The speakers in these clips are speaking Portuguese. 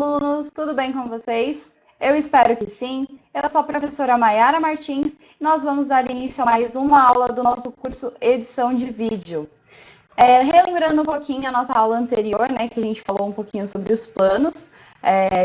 alunos, tudo bem com vocês? Eu espero que sim. Eu sou a professora Mayara Martins e nós vamos dar início a mais uma aula do nosso curso Edição de Vídeo. Relembrando um pouquinho a nossa aula anterior, né, que a gente falou um pouquinho sobre os planos,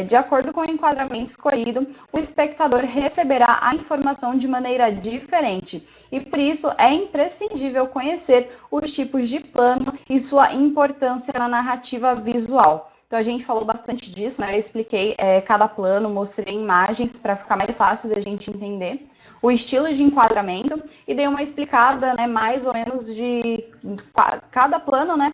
de acordo com o enquadramento escolhido, o espectador receberá a informação de maneira diferente e, por isso, é imprescindível conhecer os tipos de plano e sua importância na narrativa visual. Então, a gente falou bastante disso, né? Eu expliquei cada plano, mostrei imagens para ficar mais fácil da gente entender o estilo de enquadramento e dei uma explicada, né, mais ou menos de cada plano, né,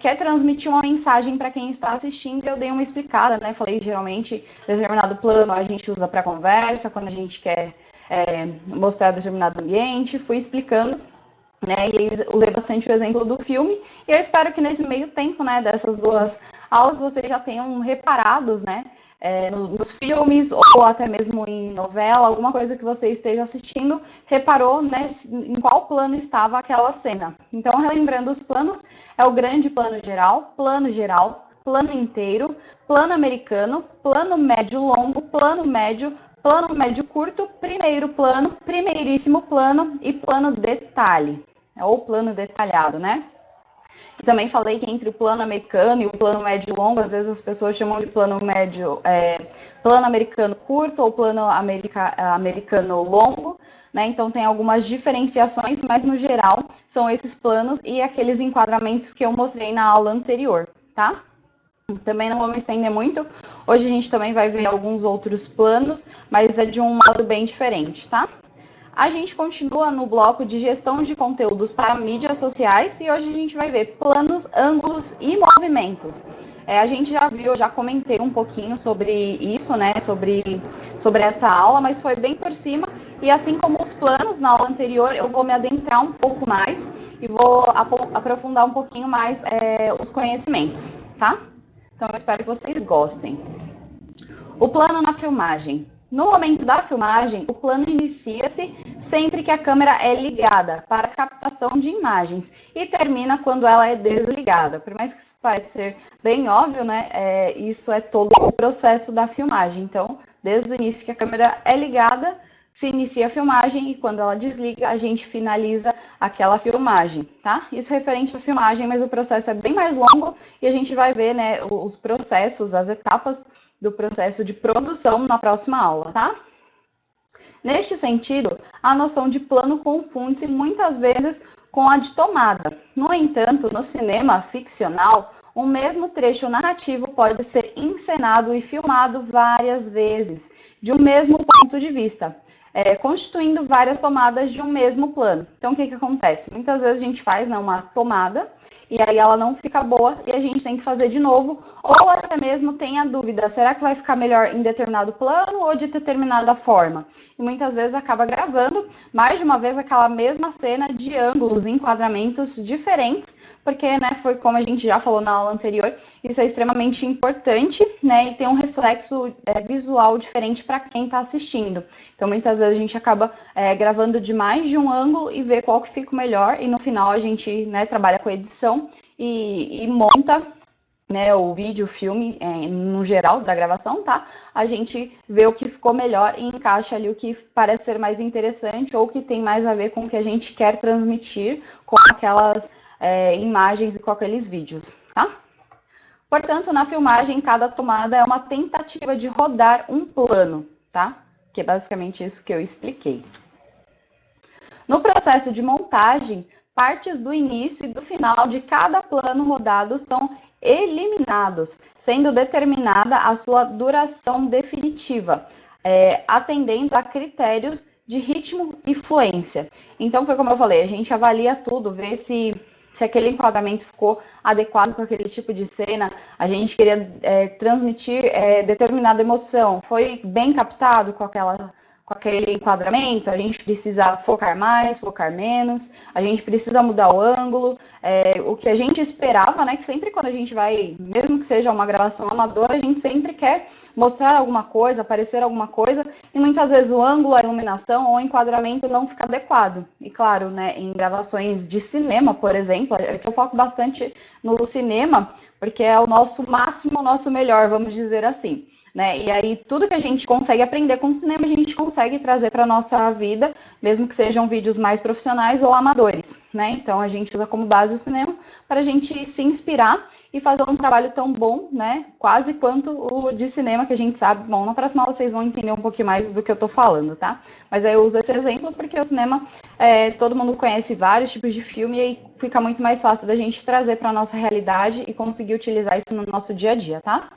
quer transmitir uma mensagem para quem está assistindo. Eu dei uma explicada, né, falei geralmente determinado plano a gente usa para conversa, quando a gente quer mostrar determinado ambiente, fui explicando. Né, e usei bastante o exemplo do filme, e eu espero que nesse meio tempo, né, dessas duas aulas, vocês já tenham reparados, né, nos filmes, ou até mesmo em novela, alguma coisa que você esteja assistindo, reparou, né, em qual plano estava aquela cena. Então, relembrando os planos, é o grande plano geral, plano inteiro, plano americano, plano médio-longo, plano médio curto, primeiro plano, primeiríssimo plano e plano detalhe, ou plano detalhado, né? E também falei que entre o plano americano e o plano médio longo, às vezes as pessoas chamam de plano americano curto ou plano americano longo, né? Então tem algumas diferenciações, mas no geral são esses planos e aqueles enquadramentos que eu mostrei na aula anterior, tá? Também não vou me estender muito. Hoje a gente também vai ver alguns outros planos, mas é de um modo bem diferente, tá? A gente continua no bloco de gestão de conteúdos para mídias sociais e hoje a gente vai ver planos, ângulos e movimentos. A gente já viu, já comentei um pouquinho sobre isso, né, sobre essa aula, mas foi bem por cima. E assim como os planos na aula anterior, eu vou me adentrar um pouco mais e vou aprofundar um pouquinho mais os conhecimentos, tá? Então eu espero que vocês gostem. O plano na filmagem. No momento da filmagem, o plano inicia-se sempre que a câmera é ligada para a captação de imagens e termina quando ela é desligada. Por mais que isso pareça ser bem óbvio, né? Isso é todo o processo da filmagem. Então, desde o início que a câmera é ligada, se inicia a filmagem e quando ela desliga, a gente finaliza aquela filmagem, tá? Isso referente à filmagem, mas o processo é bem mais longo e a gente vai ver, né, os processos, as etapas do processo de produção na próxima aula, tá? Neste sentido, a noção de plano confunde-se muitas vezes com a de tomada. No entanto, no cinema ficcional, o mesmo trecho narrativo pode ser encenado e filmado várias vezes, de um mesmo ponto de vista, constituindo várias tomadas de um mesmo plano. Então, o que acontece? Muitas vezes a gente faz, né, uma tomada e aí ela não fica boa e a gente tem que fazer de novo, ou até mesmo tem a dúvida, será que vai ficar melhor em determinado plano ou de determinada forma? E muitas vezes acaba gravando mais de uma vez aquela mesma cena de ângulos, enquadramentos diferentes, porque, né, foi como a gente já falou na aula anterior, isso é extremamente importante, né, e tem um reflexo visual diferente para quem está assistindo. Então, muitas vezes a gente acaba gravando de mais de um ângulo e vê qual que fica melhor, e no final a gente, né, trabalha com edição e monta, né, o vídeo, o filme, no geral da gravação, tá? A gente vê o que ficou melhor e encaixa ali o que parece ser mais interessante ou que tem mais a ver com o que a gente quer transmitir com aquelas imagens e com aqueles vídeos, tá? Portanto, na filmagem, cada tomada é uma tentativa de rodar um plano, tá? Que é basicamente isso que eu expliquei. No processo de montagem, partes do início e do final de cada plano rodado são eliminados, sendo determinada a sua duração definitiva, atendendo a critérios de ritmo e fluência. Então, foi como eu falei, a gente avalia tudo, vê se aquele enquadramento ficou adequado com aquele tipo de cena, a gente queria transmitir determinada emoção, foi bem captado com aquele enquadramento, a gente precisa focar mais, focar menos, a gente precisa mudar o ângulo, o que a gente esperava, né, que sempre quando a gente vai, mesmo que seja uma gravação amadora, a gente sempre quer mostrar alguma coisa, aparecer alguma coisa, e muitas vezes o ângulo, a iluminação ou o enquadramento não fica adequado. E claro, né, em gravações de cinema, por exemplo, é que eu foco bastante no cinema, porque é o nosso máximo, o nosso melhor, vamos dizer assim. Né? E aí, tudo que a gente consegue aprender com o cinema, a gente consegue trazer para a nossa vida, mesmo que sejam vídeos mais profissionais ou amadores. Né? Então, a gente usa como base o cinema para a gente se inspirar e fazer um trabalho tão bom, né? Quase quanto o de cinema, que a gente sabe. Bom, na próxima aula vocês vão entender um pouquinho mais do que eu estou falando, tá? Mas aí eu uso esse exemplo porque o cinema, todo mundo conhece vários tipos de filme e aí fica muito mais fácil da gente trazer para a nossa realidade e conseguir utilizar isso no nosso dia a dia, tá?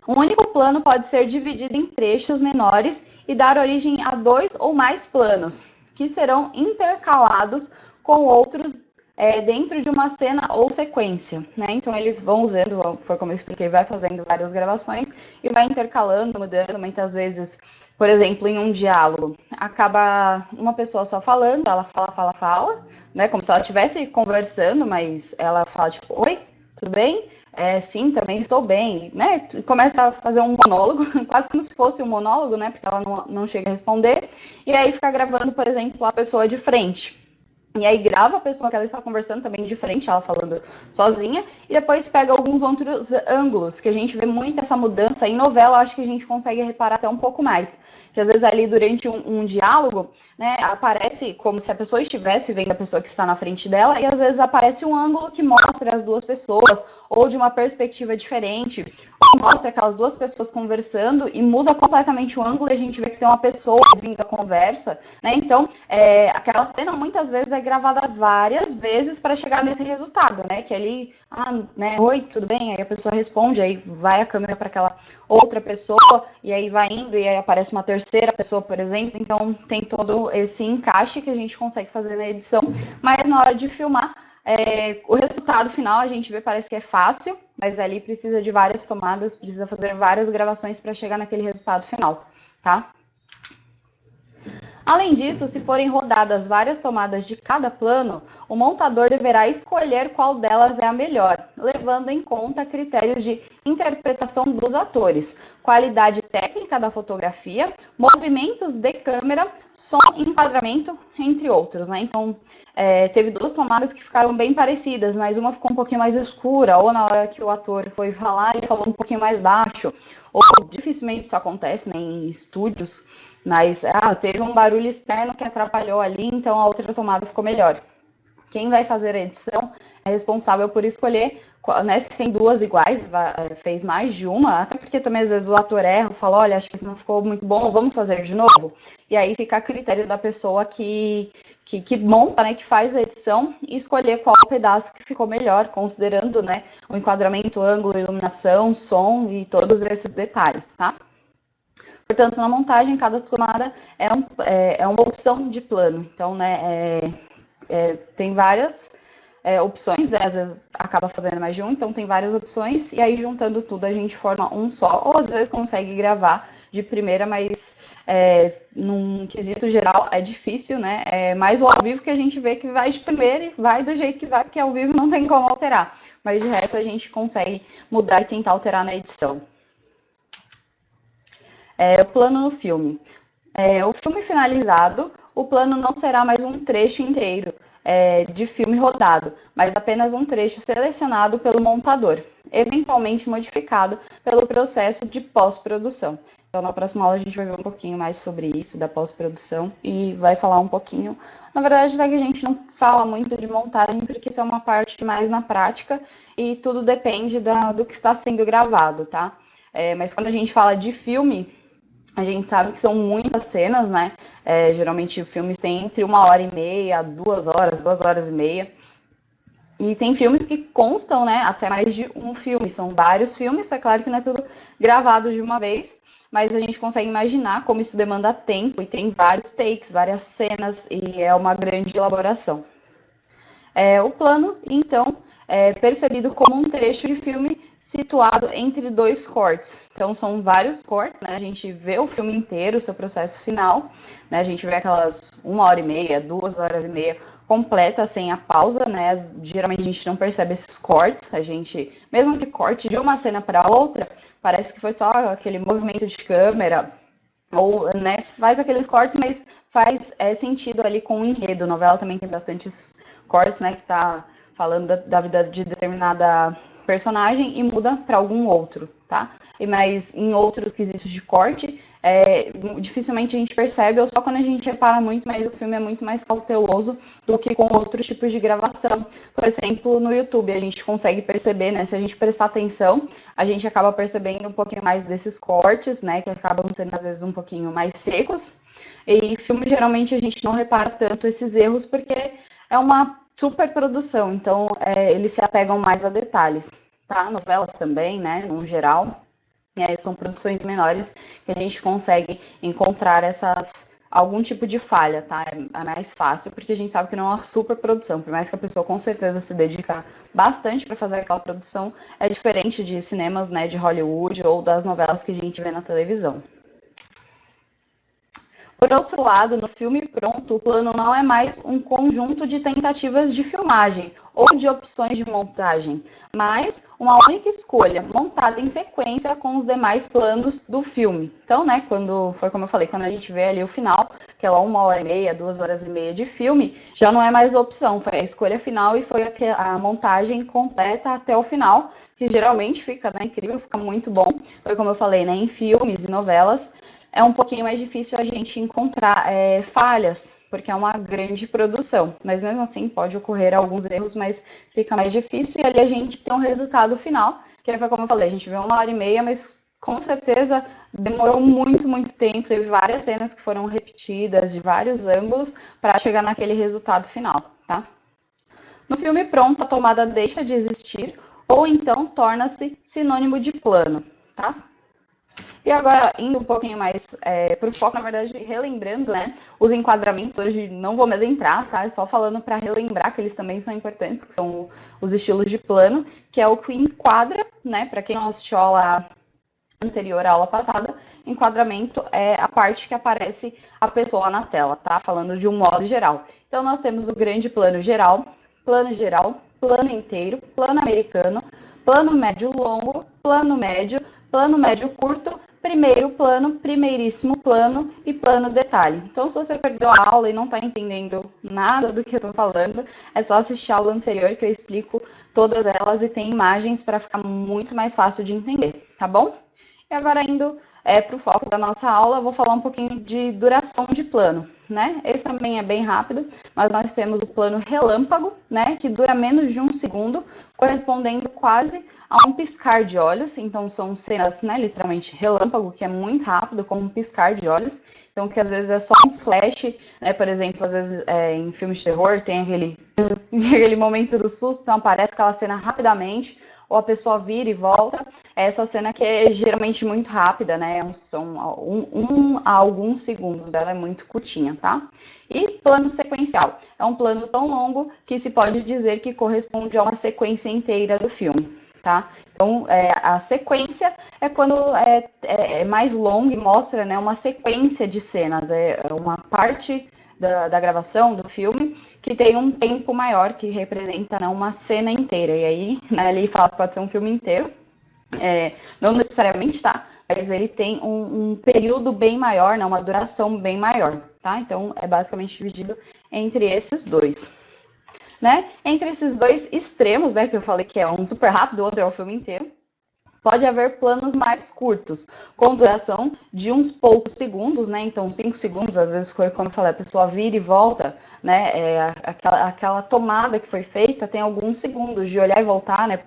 Um único plano pode ser dividido em trechos menores e dar origem a 2 ou mais planos, que serão intercalados com outros dentro de uma cena ou sequência. Né? Então, eles vão usando, foi como eu expliquei, vai fazendo várias gravações e vai intercalando, mudando, muitas vezes, por exemplo, em um diálogo, acaba uma pessoa só falando, ela fala, né? Como se ela estivesse conversando, mas ela fala tipo, oi, tudo bem? Sim, também estou bem, né? Começa a fazer um monólogo, quase como se fosse um monólogo, né? Porque ela não chega a responder. E aí fica gravando, por exemplo, a pessoa de frente. E aí grava a pessoa que ela está conversando também de frente, ela falando sozinha, e depois pega alguns outros ângulos, que a gente vê muito essa mudança. Em novela, acho que a gente consegue reparar até um pouco mais. Que às vezes ali durante um diálogo, né, aparece como se a pessoa estivesse vendo a pessoa que está na frente dela, e às vezes aparece um ângulo que mostra as duas pessoas, ou de uma perspectiva diferente, ou mostra aquelas duas pessoas conversando e muda completamente o ângulo e a gente vê que tem uma pessoa ouvindo a conversa, né? Então, aquela cena muitas vezes é gravada várias vezes para chegar nesse resultado, né? Que ali, né, oi, tudo bem? Aí a pessoa responde, aí vai a câmera para aquela outra pessoa, e aí vai indo, e aí aparece uma terceira pessoa, por exemplo. Então, tem todo esse encaixe que a gente consegue fazer na edição, mas na hora de filmar, o resultado final a gente vê, parece que é fácil, mas ali precisa de várias tomadas, precisa fazer várias gravações para chegar naquele resultado final, tá? Além disso, se forem rodadas várias tomadas de cada plano, o montador deverá escolher qual delas é a melhor, levando em conta critérios de interpretação dos atores, qualidade técnica da fotografia, movimentos de câmera, som e enquadramento, entre outros. Né? Então, teve duas tomadas que ficaram bem parecidas, mas uma ficou um pouquinho mais escura, ou na hora que o ator foi falar, ele falou um pouquinho mais baixo, ou dificilmente isso acontece, né, em estúdios, mas teve um barulho externo que atrapalhou ali, então a outra tomada ficou melhor. Quem vai fazer a edição é responsável por escolher, né, se tem duas iguais, fez mais de uma, até porque também às vezes o ator erra, fala, olha, acho que isso não ficou muito bom, vamos fazer de novo. E aí fica a critério da pessoa que monta, né, que faz a edição e escolher qual pedaço que ficou melhor, considerando, né, o enquadramento, ângulo, iluminação, som e todos esses detalhes, tá? Portanto, na montagem, cada tomada é uma opção de plano. Então, né, tem várias opções, né? Às vezes acaba fazendo mais de um, então tem várias opções, e aí juntando tudo a gente forma um só, ou às vezes consegue gravar de primeira, mas num quesito geral é difícil, né? É mais o ao vivo que a gente vê que vai de primeira e vai do jeito que vai, porque ao vivo não tem como alterar. Mas de resto a gente consegue mudar e tentar alterar na edição. O plano no filme. O filme finalizado, o plano não será mais um trecho inteiro de filme rodado, mas apenas um trecho selecionado pelo montador, eventualmente modificado pelo processo de pós-produção. Então, na próxima aula a gente vai ver um pouquinho mais sobre isso, da pós-produção, e vai falar um pouquinho. Na verdade, até que a gente não fala muito de montagem, porque isso é uma parte mais na prática, e tudo depende do que está sendo gravado, tá? Mas quando a gente fala de filme, a gente sabe que são muitas cenas, né? Geralmente filmes têm entre 1h30, 2 horas, 2 horas e meia. E tem filmes que constam, né? Até mais de um filme. São vários filmes, é claro que não é tudo gravado de uma vez, mas a gente consegue imaginar como isso demanda tempo e tem vários takes, várias cenas e é uma grande elaboração. O plano, então, é percebido como um trecho de filme situado entre dois cortes. Então, são vários cortes, né? A gente vê o filme inteiro, o seu processo final, né? A gente vê aquelas 1h30, 2 horas e meia completa, sem a pausa, né? Geralmente a gente não percebe esses cortes, a gente, mesmo que corte de uma cena para outra, parece que foi só aquele movimento de câmera, ou, né, faz aqueles cortes, mas faz sentido ali com o enredo. A novela também tem bastante cortes, né, que tá falando da vida de determinada personagem e muda para algum outro, tá? Mas em outros quesitos de corte, dificilmente a gente percebe, ou só quando a gente repara muito, mas o filme é muito mais cauteloso do que com outros tipos de gravação. Por exemplo, no YouTube, a gente consegue perceber, né? Se a gente prestar atenção, a gente acaba percebendo um pouquinho mais desses cortes, né? Que acabam sendo, às vezes, um pouquinho mais secos. E filme, geralmente, a gente não repara tanto esses erros, porque é uma super produção, então eles se apegam mais a detalhes, tá? Novelas também, né? No geral. São produções menores que a gente consegue encontrar algum tipo de falha, tá? É mais fácil, porque a gente sabe que não é uma super produção, por mais que a pessoa com certeza se dedica bastante para fazer aquela produção, é diferente de cinemas, né, de Hollywood ou das novelas que a gente vê na televisão. Por outro lado, no filme pronto, o plano não é mais um conjunto de tentativas de filmagem ou de opções de montagem, mas uma única escolha, montada em sequência com os demais planos do filme. Então, né, foi como eu falei, quando a gente vê ali o final, aquela 1h30, 2h30 de filme, já não é mais opção, foi a escolha final e foi a montagem completa até o final, que geralmente fica, né, incrível, fica muito bom. Foi como eu falei, né, em filmes e novelas, é um pouquinho mais difícil a gente encontrar falhas, porque é uma grande produção. Mas mesmo assim pode ocorrer alguns erros, mas fica mais difícil. E ali a gente tem um resultado final, que foi como eu falei, a gente vê 1h30, mas com certeza demorou muito, muito tempo. Teve várias cenas que foram repetidas de vários ângulos para chegar naquele resultado final, tá? No filme pronto, a tomada deixa de existir ou então torna-se sinônimo de plano, tá? E agora, indo um pouquinho mais para o foco, na verdade, relembrando, né, os enquadramentos, hoje não vou me adentrar, tá? É só falando para relembrar que eles também são importantes, que são os estilos de plano, que é o que enquadra, né, para quem não assistiu a aula anterior, à aula passada, enquadramento é a parte que aparece a pessoa na tela, tá? Falando de um modo geral. Então, nós temos o grande plano geral, plano inteiro, plano americano, plano médio longo, plano médio curto, primeiro plano, primeiríssimo plano e plano detalhe. Então, se você perdeu a aula e não está entendendo nada do que eu estou falando, é só assistir a aula anterior que eu explico todas elas e tem imagens para ficar muito mais fácil de entender, tá bom? E agora indo para o foco da nossa aula, vou falar um pouquinho de duração de plano, né? Esse também é bem rápido, mas nós temos o plano relâmpago, né? Que dura menos de 1 segundo, correspondendo quase a um piscar de olhos. Então são cenas, né? Literalmente relâmpago, que é muito rápido, como um piscar de olhos. Então que às vezes é só um flash, né? Por exemplo, às vezes em filmes de terror tem aquele momento do susto, então aparece aquela cena rapidamente, ou a pessoa vira e volta. Essa cena que é geralmente muito rápida, né? São a alguns segundos, ela é muito curtinha, tá? E plano sequencial. É um plano tão longo que se pode dizer que corresponde a uma sequência inteira do filme, tá? Então, a sequência é quando é mais longa e mostra, né, uma sequência de cenas, é uma parte da gravação do filme que tem um tempo maior, que representa, né, uma cena inteira. E aí, né, ele fala que pode ser um filme inteiro, não necessariamente, tá? Mas ele tem um período bem maior, né, uma duração bem maior, tá? Então, é basicamente dividido entre esses dois. Né? Entre esses dois extremos, né, que eu falei que é um super rápido, o outro é o filme inteiro, pode haver planos mais curtos, com duração de uns poucos segundos, né? Então, 5 segundos, às vezes foi como eu falei, a pessoa vira e volta, né? Aquela tomada que foi feita tem alguns segundos de olhar e voltar, né?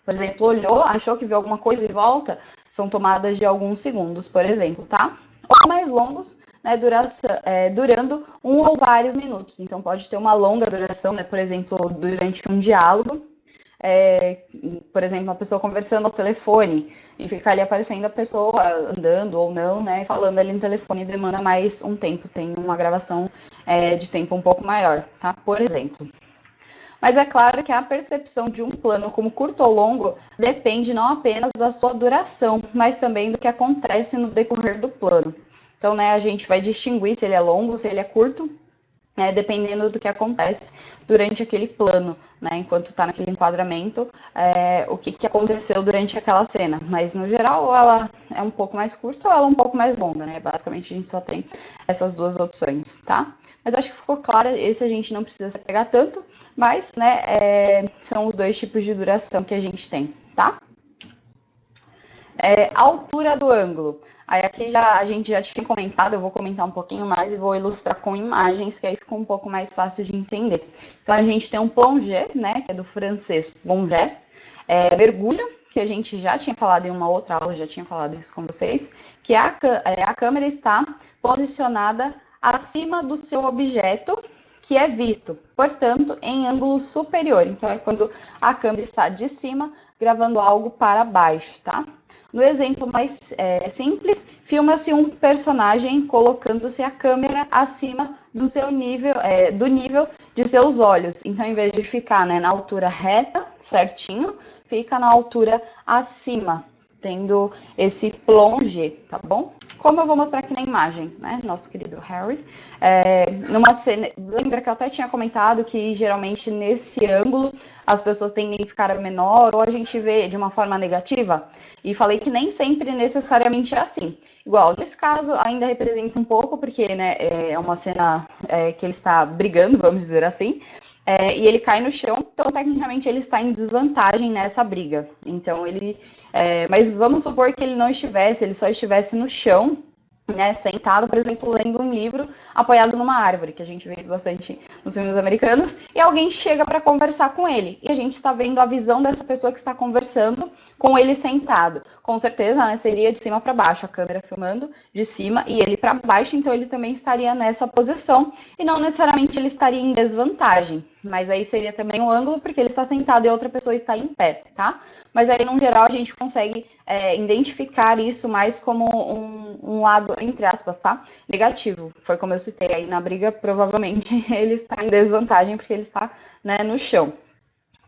Por exemplo, olhou, achou que viu alguma coisa e volta, são tomadas de alguns segundos, por exemplo, tá? Ou mais longos, né, durando 1 ou vários minutos. Então, pode ter uma longa duração, né? Por exemplo, durante um diálogo, por exemplo, uma pessoa conversando ao telefone e fica ali aparecendo a pessoa andando ou não, né, falando ali no telefone demanda mais um tempo, tem uma gravação de tempo um pouco maior, tá? Por exemplo. Mas é claro que a percepção de um plano como curto ou longo depende não apenas da sua duração, mas também do que acontece no decorrer do plano. Então, né, a gente vai distinguir se ele é longo, se ele é curto, dependendo do que acontece durante aquele plano, né? Enquanto está naquele enquadramento, o que aconteceu durante aquela cena. Mas, no geral, ou ela é um pouco mais curta ou ela é um pouco mais longa, né? Basicamente, a gente só tem essas duas opções, tá? Mas acho que ficou claro, esse a gente não precisa se pegar tanto, mas, né, são os dois tipos de duração que a gente tem. tá? A altura do ângulo. Aí aqui a gente já tinha comentado, eu vou comentar um pouquinho mais e vou ilustrar com imagens, que aí fica um pouco mais fácil de entender. Então a gente tem um plongé, né, que é do francês plongé, mergulho, que a gente já tinha falado em uma outra aula, já tinha falado isso com vocês, que a câmera está posicionada acima do seu objeto, que é visto, portanto, em ângulo superior. Então é quando a câmera está de cima, gravando algo para baixo, tá? No exemplo mais simples, filma-se um personagem colocando-se a câmera acima do seu nível, do nível de seus olhos. Então, em vez de ficar, né, na altura reta, certinho, fica na altura acima, tendo esse plongé, tá bom? Como eu vou mostrar aqui na imagem, né, nosso querido Harry, numa cena, lembra que eu até tinha comentado que geralmente nesse ângulo as pessoas tendem a ficar menor ou a gente vê de uma forma negativa, e falei que nem sempre necessariamente é assim. Igual, nesse caso ainda representa um pouco, porque, né, é uma cena que ele está brigando, vamos dizer assim, e ele cai no chão, então tecnicamente ele está em desvantagem nessa briga. Então mas vamos supor que ele não estivesse, ele só estivesse no chão, né, sentado, por exemplo, lendo um livro apoiado numa árvore, que a gente vê isso bastante nos filmes americanos, e alguém chega para conversar com ele. E a gente está vendo a visão dessa pessoa que está conversando com ele sentado. Com certeza, né, seria de cima para baixo, a câmera filmando de cima e ele para baixo, então ele também estaria nessa posição e não necessariamente ele estaria em desvantagem, mas aí seria também um ângulo porque ele está sentado e a outra pessoa está em pé, tá? Mas aí, no geral, a gente consegue identificar isso mais como um lado, entre aspas, tá? Negativo. Foi como eu citei aí na briga, provavelmente ele está em desvantagem porque ele está, né, no chão.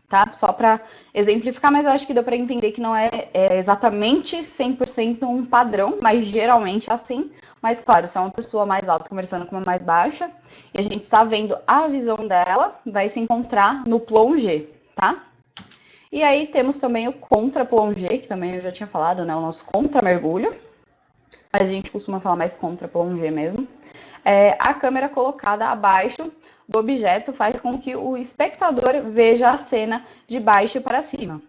Tá? Só para exemplificar, mas eu acho que deu para entender que não é exatamente 100% um padrão, mas geralmente é assim. Mas, claro, se é uma pessoa mais alta conversando com uma mais baixa, e a gente está vendo a visão dela, vai se encontrar no plongé, tá? E aí temos também o contra-plongé, que também eu já tinha falado, né? O nosso contra-mergulho, mas a gente costuma falar mais contra-plongé mesmo. A câmera colocada abaixo do objeto faz com que o espectador veja a cena de baixo para cima.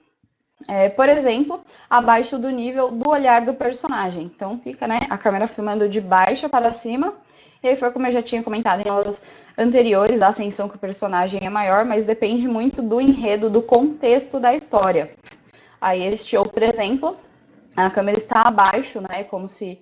Por exemplo, abaixo do nível do olhar do personagem. Então fica, né, a câmera filmando de baixo para cima. E aí foi como eu já tinha comentado em aulas anteriores, a ascensão que o personagem é maior, mas depende muito do enredo, do contexto da história. Aí este outro exemplo, a câmera está abaixo, né, como se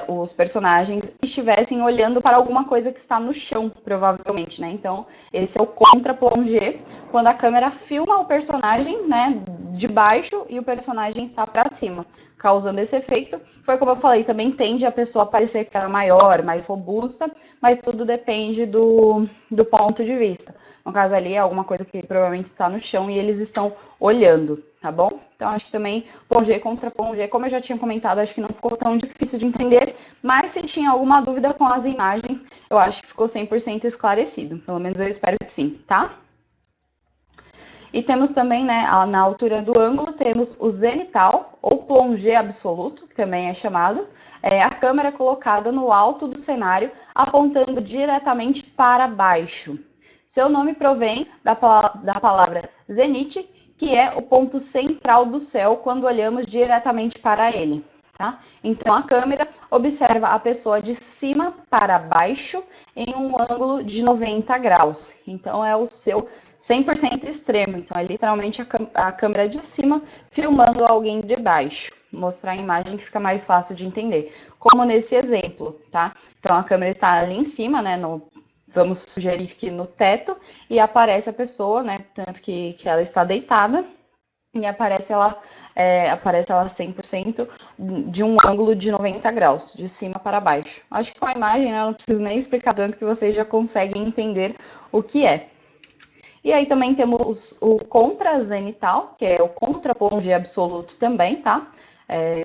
os personagens estivessem olhando para alguma coisa que está no chão, provavelmente, né? Então, esse é o contra-plongé, quando a câmera filma o personagem, né, de baixo e o personagem está para cima, causando esse efeito. Foi como eu falei, também tende a pessoa a parecer que ela é maior, mais robusta, mas tudo depende do ponto de vista. No caso ali, é alguma coisa que provavelmente está no chão e eles estão olhando, tá bom? Então, acho que também plongé contra plongé, como eu já tinha comentado, acho que não ficou tão difícil de entender, mas se tinha alguma dúvida com as imagens, eu acho que ficou 100% esclarecido. Pelo menos eu espero que sim, tá? E temos também, né, na altura do ângulo, temos o zenital, ou plongé absoluto, que também é chamado, a câmera colocada no alto do cenário, apontando diretamente para baixo. Seu nome provém da palavra zenite, que é o ponto central do céu quando olhamos diretamente para ele. Tá? Então, a câmera observa a pessoa de cima para baixo em um ângulo de 90 graus. Então, é o seu 100% extremo. Então, é literalmente a câmera de cima filmando alguém de baixo. Mostrar a imagem que fica mais fácil de entender. Como nesse exemplo, tá? Então, a câmera está ali em cima, né? Vamos sugerir que no teto, e aparece a pessoa, né? Tanto que ela está deitada, e aparece ela 100% de um ângulo de 90 graus, de cima para baixo. Acho que com a imagem, né, eu não preciso nem explicar tanto que vocês já conseguem entender o que é. E aí também temos o contrazenital, que é o contra-plongé absoluto também, tá?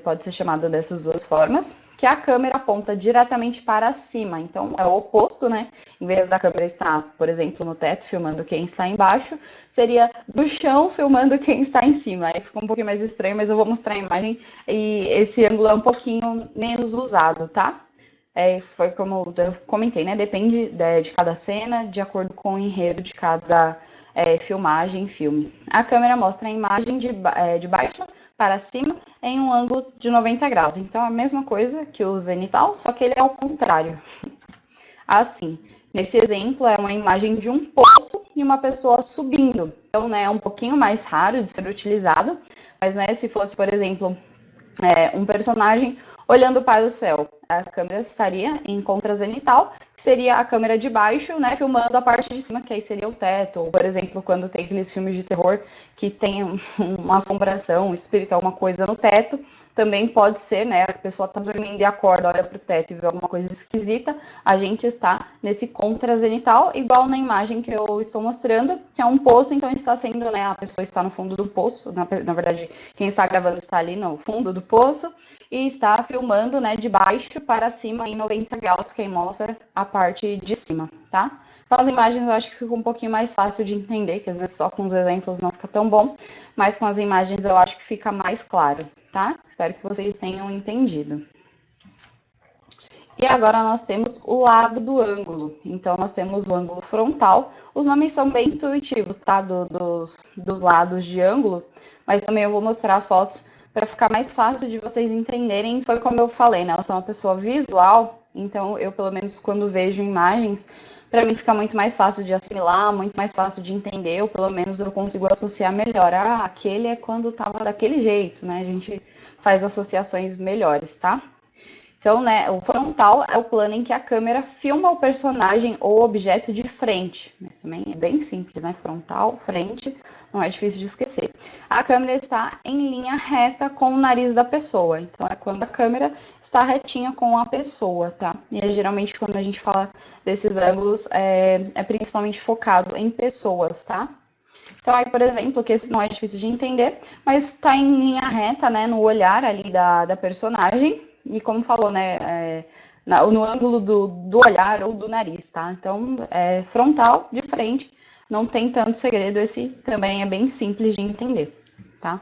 Pode ser chamado dessas duas formas, que a câmera aponta diretamente para cima, então é o oposto, né? Em vez da câmera estar, por exemplo, no teto filmando quem está embaixo, seria do chão filmando quem está em cima. Aí fica um pouquinho mais estranho, mas eu vou mostrar a imagem e esse ângulo é um pouquinho menos usado, tá? Foi como eu comentei, né? Depende de cada cena, de acordo com o enredo de cada filmagem, filme. A câmera mostra a imagem de baixo para cima em um ângulo de 90 graus. Então, é a mesma coisa que o zenital, só que ele é ao contrário. Assim, nesse exemplo, é uma imagem de um poço e uma pessoa subindo. Então, né, é um pouquinho mais raro de ser utilizado, mas, né, se fosse, por exemplo, um personagem olhando para o céu, a câmera estaria em contrazenital, que seria a câmera de baixo, né, filmando a parte de cima, que aí seria o teto. Ou, por exemplo, quando tem aqueles filmes de terror que tem uma assombração, um espírito, alguma coisa no teto, também pode ser, né, a pessoa está dormindo e acorda, olha para o teto e vê alguma coisa esquisita, a gente está nesse contrazenital, igual na imagem que eu estou mostrando, que é um poço, então está sendo, né, a pessoa está no fundo do poço, na verdade, quem está gravando está ali no fundo do poço, e está filmando, né, de baixo para cima em 90 graus, que aí mostra a parte de cima, tá? Então, as imagens eu acho que fica um pouquinho mais fácil de entender, que às vezes só com os exemplos não fica tão bom, mas com as imagens eu acho que fica mais claro, tá? Espero que vocês tenham entendido. E agora nós temos o lado do ângulo. Então, nós temos o ângulo frontal. Os nomes são bem intuitivos, tá? Dos lados de ângulo, mas também eu vou mostrar fotos para ficar mais fácil de vocês entenderem. Foi como eu falei, né? Eu sou uma pessoa visual, então eu, pelo menos, quando vejo imagens, para mim fica muito mais fácil de assimilar, muito mais fácil de entender, ou pelo menos eu consigo associar melhor. Ah, aquele é quando estava daquele jeito, né? A gente faz associações melhores, tá? Então, né, o frontal é o plano em que a câmera filma o personagem ou objeto de frente. Mas também é bem simples, né? Frontal, frente, não é difícil de esquecer. A câmera está em linha reta com o nariz da pessoa. Então, é quando a câmera está retinha com a pessoa, tá? E é, geralmente, quando a gente fala desses ângulos, é principalmente focado em pessoas, tá? Então, aí, por exemplo, que esse não é difícil de entender, mas está em linha reta, né, no olhar ali da personagem, e como falou, né, no ângulo do olhar ou do nariz, tá? Então, frontal, de frente, não tem tanto segredo, esse também é bem simples de entender, tá?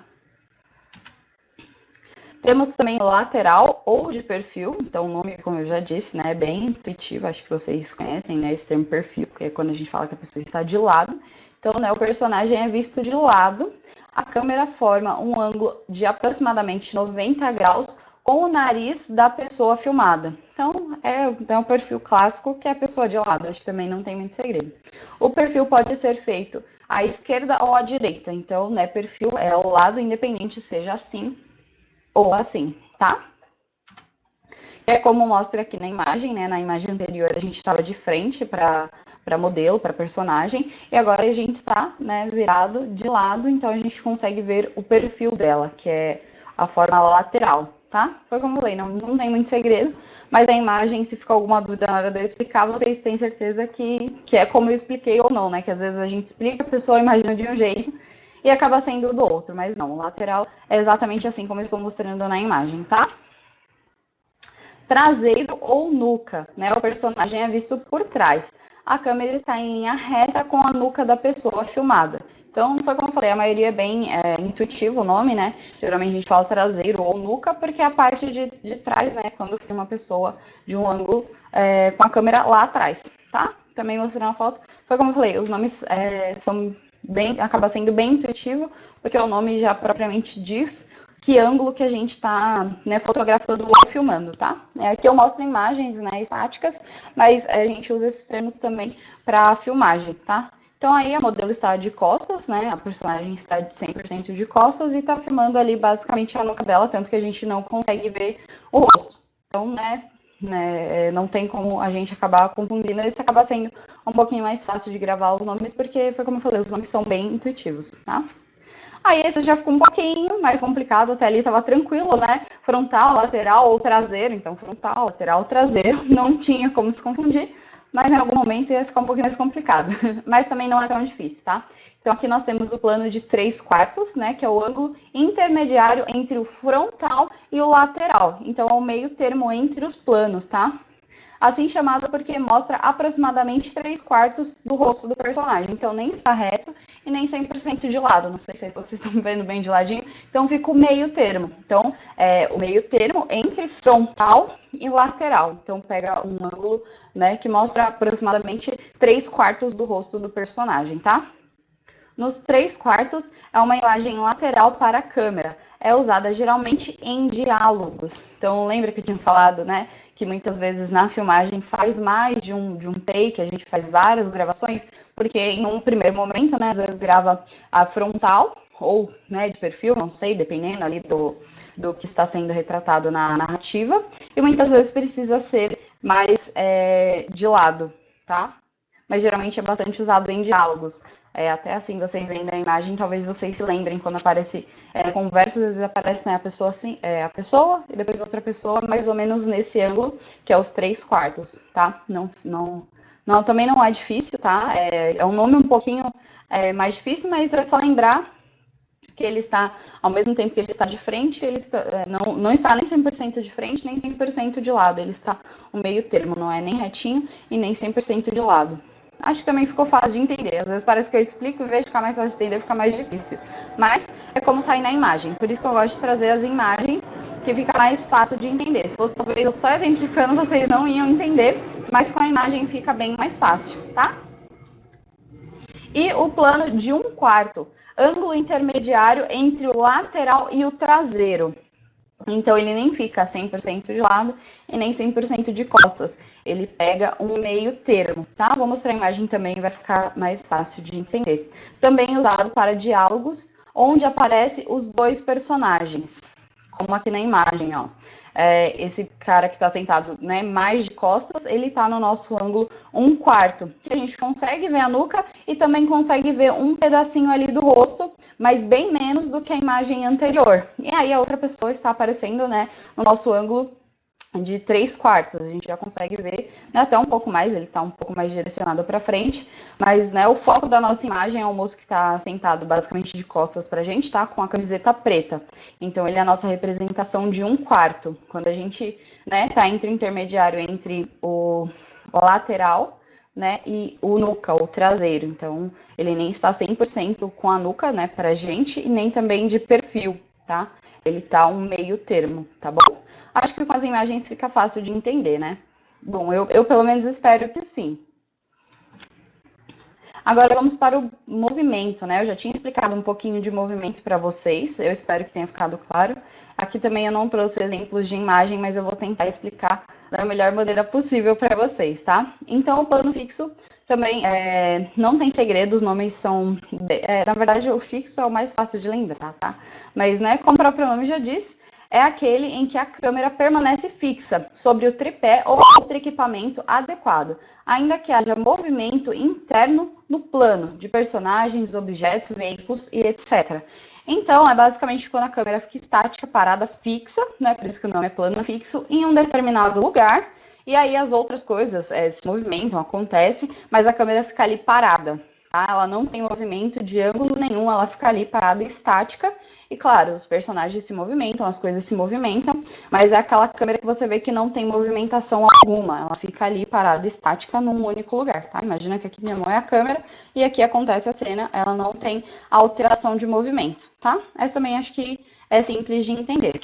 Temos também o lateral ou de perfil, então o nome, como eu já disse, né, é bem intuitivo, acho que vocês conhecem, né, esse termo perfil, que é quando a gente fala que a pessoa está de lado. Então, né, o personagem é visto de lado, a câmera forma um ângulo de aproximadamente 90 graus com o nariz da pessoa filmada. Então, é um perfil clássico que é a pessoa de lado, acho que também não tem muito segredo. O perfil pode ser feito à esquerda ou à direita, então, né, perfil é ao lado, independente seja assim ou assim, tá? É como mostra aqui na imagem, né? Na imagem anterior a gente estava de frente para modelo, para personagem, e agora a gente está, né, virado de lado, então a gente consegue ver o perfil dela, que é a forma lateral, tá? Foi como eu falei, não tem muito segredo, mas a imagem, se ficar alguma dúvida na hora de eu explicar, vocês têm certeza que é como eu expliquei ou não, né? Que às vezes a gente explica, a pessoa imagina de um jeito e acaba sendo do outro, mas não, o lateral é exatamente assim como eu estou mostrando na imagem, tá? Traseiro ou nuca, né? O personagem é visto por trás. A câmera está em linha reta com a nuca da pessoa filmada. Então, foi como eu falei, a maioria é bem intuitivo o nome, né? Geralmente a gente fala traseiro ou nuca, porque é a parte de trás, né? Quando filma a pessoa de um ângulo com a câmera lá atrás, tá? Também mostrando a foto. Foi como eu falei, os nomes são acaba sendo bem intuitivo, porque o nome já propriamente diz que ângulo que a gente está, né, fotografando ou filmando, tá? Aqui eu mostro imagens, né, estáticas, mas a gente usa esses termos também para filmagem, tá? Então aí a modelo está de costas, né, a personagem está de 100% de costas e está filmando ali basicamente a nuca dela, tanto que a gente não consegue ver o rosto. Então, não tem como a gente acabar confundindo, isso acaba sendo um pouquinho mais fácil de gravar os nomes, porque foi como eu falei, os nomes são bem intuitivos, tá? Aí esse já ficou um pouquinho mais complicado, até ali estava tranquilo, né? Frontal, lateral ou traseiro, então frontal, lateral, traseiro, não tinha como se confundir, mas em algum momento ia ficar um pouquinho mais complicado. Mas também não é tão difícil, tá? Então aqui nós temos o plano de 3/4, né? Que é o ângulo intermediário entre o frontal e o lateral. Então é o meio termo entre os planos, tá? Assim chamado porque mostra aproximadamente 3/4 do rosto do personagem. Então, nem está reto e nem 100% de lado. Não sei se vocês estão vendo bem de ladinho. Então, fica o meio termo. Então, o meio termo entre frontal e lateral. Então, pega um ângulo, né, que mostra aproximadamente 3/4 do rosto do personagem, tá? Nos 3/4 é uma imagem lateral para a câmera. É usada geralmente em diálogos. Então, lembra que eu tinha falado, né? Que muitas vezes na filmagem faz mais de um take, a gente faz várias gravações, porque em um primeiro momento, né? Às vezes grava a frontal, ou né, de perfil, não sei, dependendo ali do que está sendo retratado na narrativa. E muitas vezes precisa ser mais de lado, tá? Mas geralmente é bastante usado em diálogos. Até assim, vocês vendo a imagem, talvez vocês se lembrem quando aparece conversa, às vezes aparece né, a pessoa assim, a pessoa e depois outra pessoa, mais ou menos nesse ângulo, que é os 3/4, tá? Não, também não é difícil, tá? É um nome um pouquinho mais difícil, mas é só lembrar que ele está, ao mesmo tempo que ele está de frente, ele está, não está nem 100% de frente, nem 100% de lado. Ele está um meio termo, não é nem retinho e nem 100% de lado. Acho que também ficou fácil de entender. Às vezes parece que eu explico, em vez de ficar mais fácil de entender, fica mais difícil. Mas é como está aí na imagem. Por isso que eu gosto de trazer as imagens, que fica mais fácil de entender. Se fosse talvez eu só exemplificando, vocês não iam entender, mas com a imagem fica bem mais fácil, tá? E o plano de 1/4, ângulo intermediário entre o lateral e o traseiro. Então, ele nem fica 100% de lado e nem 100% de costas. Ele pega um meio termo, tá? Vou mostrar a imagem também, vai ficar mais fácil de entender. Também usado para diálogos, onde aparecem os dois personagens, como aqui na imagem, ó. Esse cara que está sentado né, mais de costas, ele está no nosso ângulo 1/4, que a gente consegue ver a nuca e também consegue ver um pedacinho ali do rosto, mas bem menos do que a imagem anterior. E aí a outra pessoa está aparecendo né, no nosso ângulo de 3/4, a gente já consegue ver né, até um pouco mais, ele está um pouco mais direcionado para frente, mas né, o foco da nossa imagem é o moço que está sentado basicamente de costas para a gente, tá? Com a camiseta preta. Então ele é a nossa representação de 1/4. Quando a gente né, tá entre o intermediário entre o lateral né, e o nuca, o traseiro. Então ele nem está 100% com a nuca né, para a gente e nem também de perfil, tá? Ele tá um meio termo, tá bom? Acho que com as imagens fica fácil de entender, né? Bom, eu pelo menos espero que sim. Agora vamos para o movimento, né? Eu já tinha explicado um pouquinho de movimento para vocês, eu espero que tenha ficado claro. Aqui também eu não trouxe exemplos de imagem, mas eu vou tentar explicar da melhor maneira possível para vocês, tá? Então, o plano fixo também não tem segredo, os nomes são... na verdade, o fixo é o mais fácil de lembrar, tá? Mas, né, como o próprio nome já diz, é aquele em que a câmera permanece fixa sobre o tripé ou outro equipamento adequado, ainda que haja movimento interno no plano de personagens, objetos, veículos e etc. Então, é basicamente quando a câmera fica estática, parada, fixa, né? Por isso que o nome é plano fixo, em um determinado lugar, e aí as outras coisas se movimentam, acontecem, mas a câmera fica ali parada. Tá? Ela não tem movimento de ângulo nenhum, ela fica ali parada estática. E claro, os personagens se movimentam, as coisas se movimentam, mas é aquela câmera que você vê que não tem movimentação alguma. Ela fica ali parada estática num único lugar, tá? Imagina que aqui minha mão é a câmera e aqui acontece a cena, ela não tem alteração de movimento, tá? Essa também acho que é simples de entender.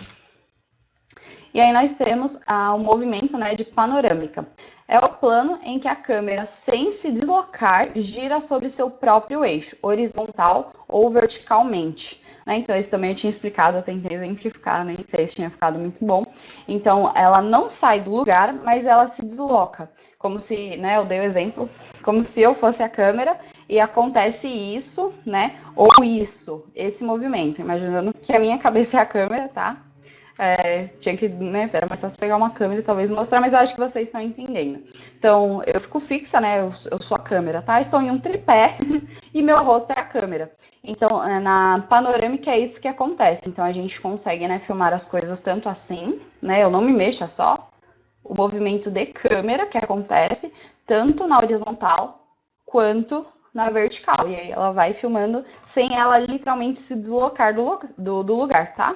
E aí nós temos o movimento né, de panorâmica. É o plano em que a câmera, sem se deslocar, gira sobre seu próprio eixo, horizontal ou verticalmente. Né? Então, esse também eu tinha explicado, eu tentei exemplificar, nem sei se tinha ficado muito bom. Então, ela não sai do lugar, mas ela se desloca. Como se, né, eu dei o exemplo, como se eu fosse a câmera e acontece isso, né, ou isso, esse movimento. Imaginando que a minha cabeça é a câmera, tá? Tinha que, né, era mais fácil pegar uma câmera e talvez mostrar, mas eu acho que vocês estão entendendo. Então, eu fico fixa, né, eu sou a câmera, tá? Estou em um tripé e meu rosto é a câmera. Então, na panorâmica é isso que acontece. Então, a gente consegue, né, filmar as coisas tanto assim, né, eu não me mexo, é só o movimento de câmera que acontece, tanto na horizontal quanto na vertical. E aí ela vai filmando sem ela literalmente se deslocar do lugar, tá?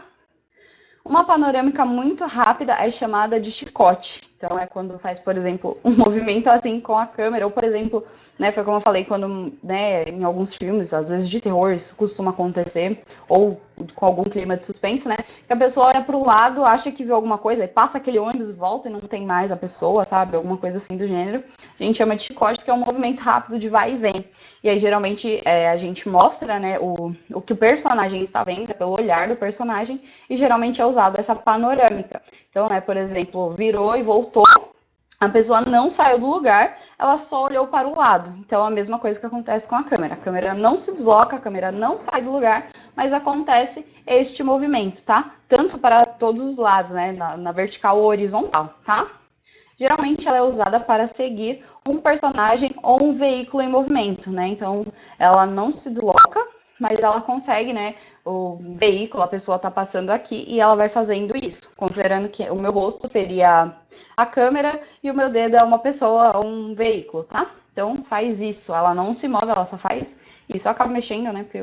Uma panorâmica muito rápida é chamada de chicote. Então, é quando faz, por exemplo, um movimento assim com a câmera. Ou, por exemplo, né, foi como eu falei, quando né, em alguns filmes, às vezes de terror, isso costuma acontecer. Ou com algum clima de suspense, né? Que a pessoa olha para o lado, acha que viu alguma coisa, e passa aquele ônibus, volta e não tem mais a pessoa, sabe? Alguma coisa assim do gênero. A gente chama de chicote, porque é um movimento rápido de vai e vem. E aí, geralmente, a gente mostra, né, o que o personagem está vendo, pelo olhar do personagem, e geralmente é usado essa panorâmica. Então, né, por exemplo, virou e voltou, a pessoa não saiu do lugar, ela só olhou para o lado. Então, a mesma coisa que acontece com a câmera. A câmera não se desloca, a câmera não sai do lugar, mas acontece este movimento, tá? Tanto para todos os lados, né? Na vertical ou horizontal, tá? Geralmente, ela é usada para seguir um personagem ou um veículo em movimento, né? Então, ela não se desloca, mas ela consegue, né? O veículo, a pessoa está passando aqui e ela vai fazendo isso, considerando que o meu rosto seria a câmera e o meu dedo é uma pessoa, um veículo, tá? Então faz isso, ela não se move, ela só faz isso. Eu acabo mexendo, né? Porque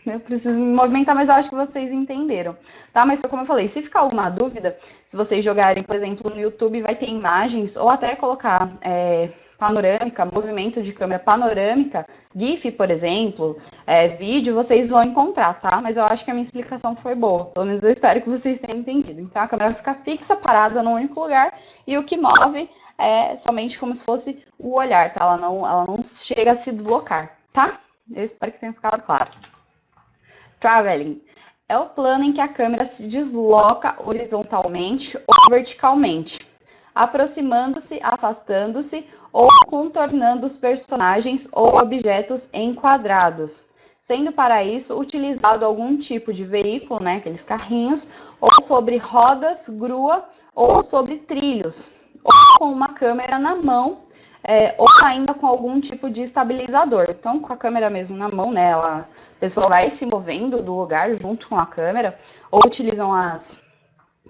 eu preciso me movimentar, mas eu acho que vocês entenderam, tá? Mas como eu falei, se ficar alguma dúvida, se vocês jogarem, por exemplo, no YouTube, vai ter imagens, ou até colocar panorâmica, movimento de câmera panorâmica, GIF, por exemplo, vídeo, vocês vão encontrar, tá? Mas eu acho que a minha explicação foi boa. Pelo menos eu espero que vocês tenham entendido. Então, a câmera fica fixa, parada num único lugar, e o que move é somente como se fosse o olhar, tá? Ela não chega a se deslocar, tá? Eu espero que tenha ficado claro. Traveling é o plano em que a câmera se desloca horizontalmente ou verticalmente, aproximando-se, afastando-se ou contornando os personagens ou objetos enquadrados, sendo para isso utilizado algum tipo de veículo, né, aqueles carrinhos, ou sobre rodas, grua, ou sobre trilhos, ou com uma câmera na mão, ou ainda com algum tipo de estabilizador. Então, com a câmera mesmo na mão, né, a pessoa vai se movendo do lugar junto com a câmera, ou utilizam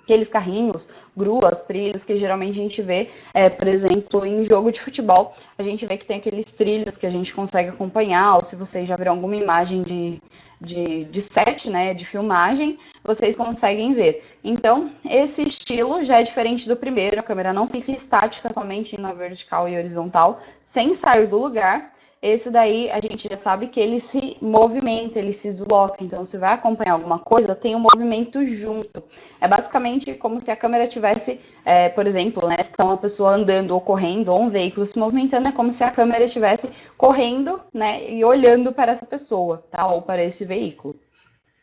aqueles carrinhos, gruas, trilhos, que geralmente a gente vê, por exemplo, em jogo de futebol, a gente vê que tem aqueles trilhos que a gente consegue acompanhar, ou se vocês já viram alguma imagem de set, né, de filmagem, vocês conseguem ver. Então, esse estilo já é diferente do primeiro, a câmera não fica estática, somente na vertical e horizontal, sem sair do lugar. Esse daí a gente já sabe que ele se movimenta, ele se desloca. Então, se vai acompanhar alguma coisa, tem um movimento junto. É basicamente como se a câmera tivesse, por exemplo, né, se está uma pessoa andando ou correndo, ou um veículo se movimentando, é como se a câmera estivesse correndo, né, e olhando para essa pessoa, tá, ou para esse veículo.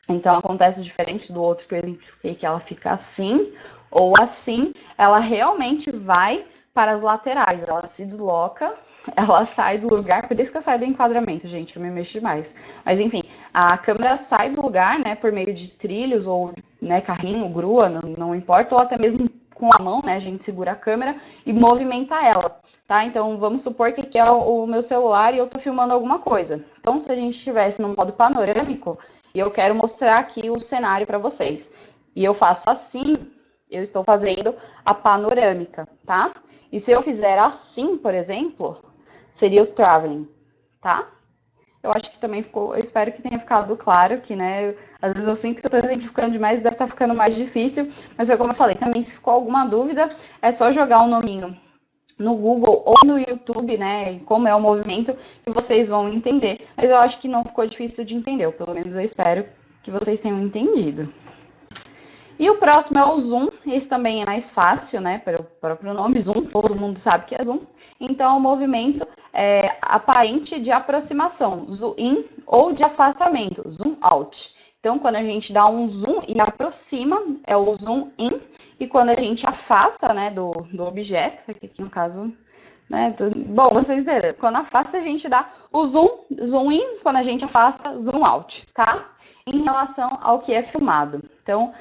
Então, acontece diferente do outro que eu exemplifiquei, que ela fica assim ou assim, ela realmente vai para as laterais, ela se desloca, ela sai do lugar, por isso que eu saio do enquadramento, gente, eu me mexo demais. Mas enfim, a câmera sai do lugar, né, por meio de trilhos ou, né, carrinho, grua, não importa, ou até mesmo com a mão, né, a gente segura a câmera e movimenta ela, tá? Então, vamos supor que aqui é o meu celular e eu tô filmando alguma coisa. Então, se a gente estivesse no modo panorâmico e eu quero mostrar aqui o cenário para vocês, e eu faço assim, eu estou fazendo a panorâmica, tá? E se eu fizer assim, por exemplo, seria o traveling, tá? Eu acho que também ficou, eu espero que tenha ficado claro que, né, às vezes eu sinto que eu tô exemplificando demais, deve estar ficando mais difícil, mas foi como eu falei, também se ficou alguma dúvida, é só jogar o nominho no Google ou no YouTube, né, como é o movimento, que vocês vão entender, mas eu acho que não ficou difícil de entender, ou pelo menos eu espero que vocês tenham entendido. E o próximo é o zoom, esse também é mais fácil, né, pelo próprio nome, zoom, todo mundo sabe que é zoom. Então, o movimento aparente de aproximação, zoom in, ou de afastamento, zoom out. Então, quando a gente dá um zoom e aproxima, é o zoom in, e quando a gente afasta, né, do objeto, aqui no caso, né, bom, vocês entenderam, quando afasta a gente dá o zoom in, quando a gente afasta, zoom out, tá? Em relação ao que é filmado. Então,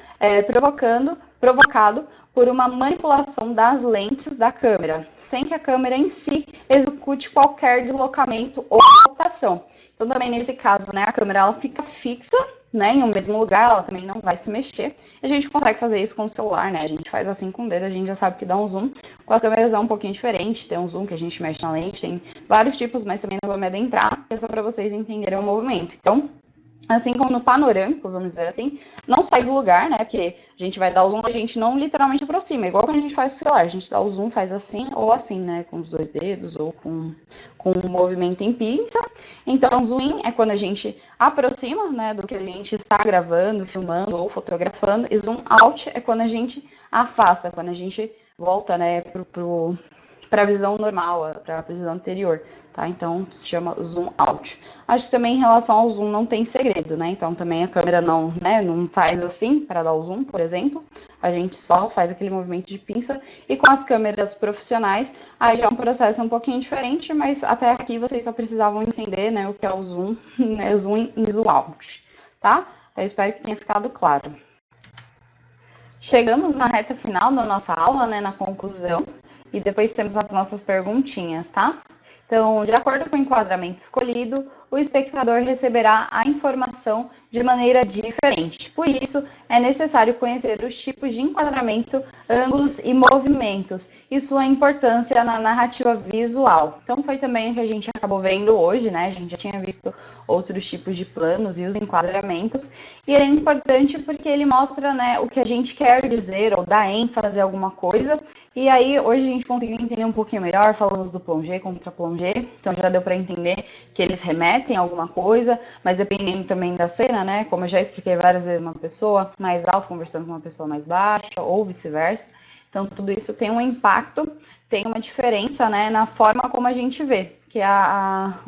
provocado por uma manipulação das lentes da câmera, sem que a câmera em si execute qualquer deslocamento ou rotação. Então, também nesse caso, né, a câmera ela fica fixa, né, em um mesmo lugar, ela também não vai se mexer. A gente consegue fazer isso com o celular, né? A gente faz assim com o dedo, a gente já sabe que dá um zoom. Com as câmeras é um pouquinho diferente, tem um zoom que a gente mexe na lente, tem vários tipos, mas também não vou me adentrar, é só para vocês entenderem o movimento. Então, assim como no panorâmico, vamos dizer assim, não sai do lugar, né? Porque a gente vai dar o zoom, a gente não literalmente aproxima, igual quando a gente faz o celular, a gente dá o zoom, faz assim ou assim, né? Com os dois dedos ou com um movimento em pinça. Então, zoom in é quando a gente aproxima, né, do que a gente está gravando, filmando ou fotografando, e zoom out é quando a gente afasta, quando a gente volta, né, para a visão normal, para a visão anterior, tá? Então, se chama zoom out. Acho que também em relação ao zoom não tem segredo, né? Então, também a câmera não, né, não faz assim para dar o zoom, por exemplo. A gente só faz aquele movimento de pinça. E com as câmeras profissionais, aí já é um processo um pouquinho diferente, mas até aqui vocês só precisavam entender, né, o que é o zoom, né, zoom in, zoom out, tá? Eu espero que tenha ficado claro. Chegamos na reta final da nossa aula, né, na conclusão, e depois temos as nossas perguntinhas, tá? Então, de acordo com o enquadramento escolhido, o espectador receberá a informação de maneira diferente. Por isso, é necessário conhecer os tipos de enquadramento, ângulos e movimentos e sua importância na narrativa visual. Então, foi também o que a gente acabou vendo hoje, né? A gente já tinha visto outros tipos de planos e os enquadramentos, e é importante porque ele mostra, né, o que a gente quer dizer ou dá ênfase a alguma coisa. E aí, hoje a gente conseguiu entender um pouquinho melhor, falamos do plongé contra plongé, então já deu para entender que eles remetem a alguma coisa, mas dependendo também da cena, né, como eu já expliquei várias vezes, uma pessoa mais alta conversando com uma pessoa mais baixa, ou vice-versa, então tudo isso tem um impacto, tem uma diferença, né, na forma como a gente vê, que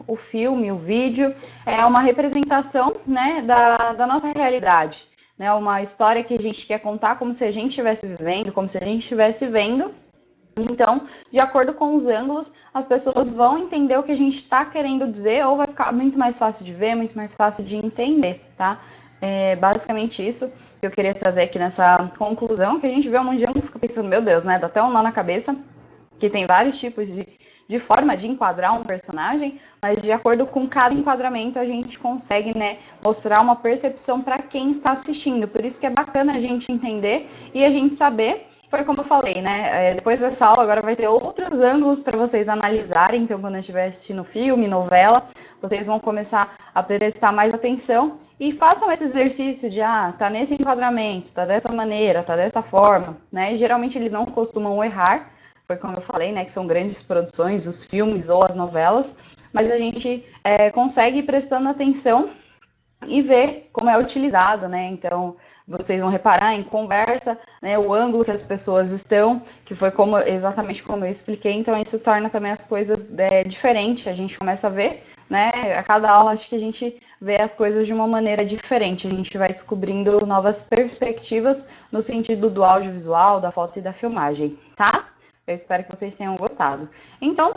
o filme, o vídeo, é uma representação, né, da nossa realidade, né, uma história que a gente quer contar como se a gente estivesse vivendo, como se a gente estivesse vendo. Então, de acordo com os ângulos, as pessoas vão entender o que a gente está querendo dizer, ou vai ficar muito mais fácil de ver, muito mais fácil de entender, tá? É basicamente isso que eu queria trazer aqui nessa conclusão, que a gente vê um monte de ângulo e fica pensando, meu Deus, né? Dá até um nó na cabeça, que tem vários tipos de forma de enquadrar um personagem, mas de acordo com cada enquadramento a gente consegue, né, mostrar uma percepção para quem está assistindo. Por isso que é bacana a gente entender e a gente saber. Foi como eu falei, né? Depois dessa aula agora vai ter outros ângulos para vocês analisarem. Então, quando estiver assistindo filme, novela, vocês vão começar a prestar mais atenção e façam esse exercício de, tá nesse enquadramento, tá dessa maneira, tá dessa forma, né? E, geralmente eles não costumam errar. Foi como eu falei, né? Que são grandes produções, os filmes ou as novelas, mas a gente consegue ir prestando atenção e ver como é utilizado, né? Então, vocês vão reparar em conversa, né, o ângulo que as pessoas estão, que foi exatamente como eu expliquei, então isso torna também as coisas diferentes, a gente começa a ver, né, a cada aula acho que a gente vê as coisas de uma maneira diferente, a gente vai descobrindo novas perspectivas no sentido do audiovisual, da foto e da filmagem, tá? Eu espero que vocês tenham gostado. Então,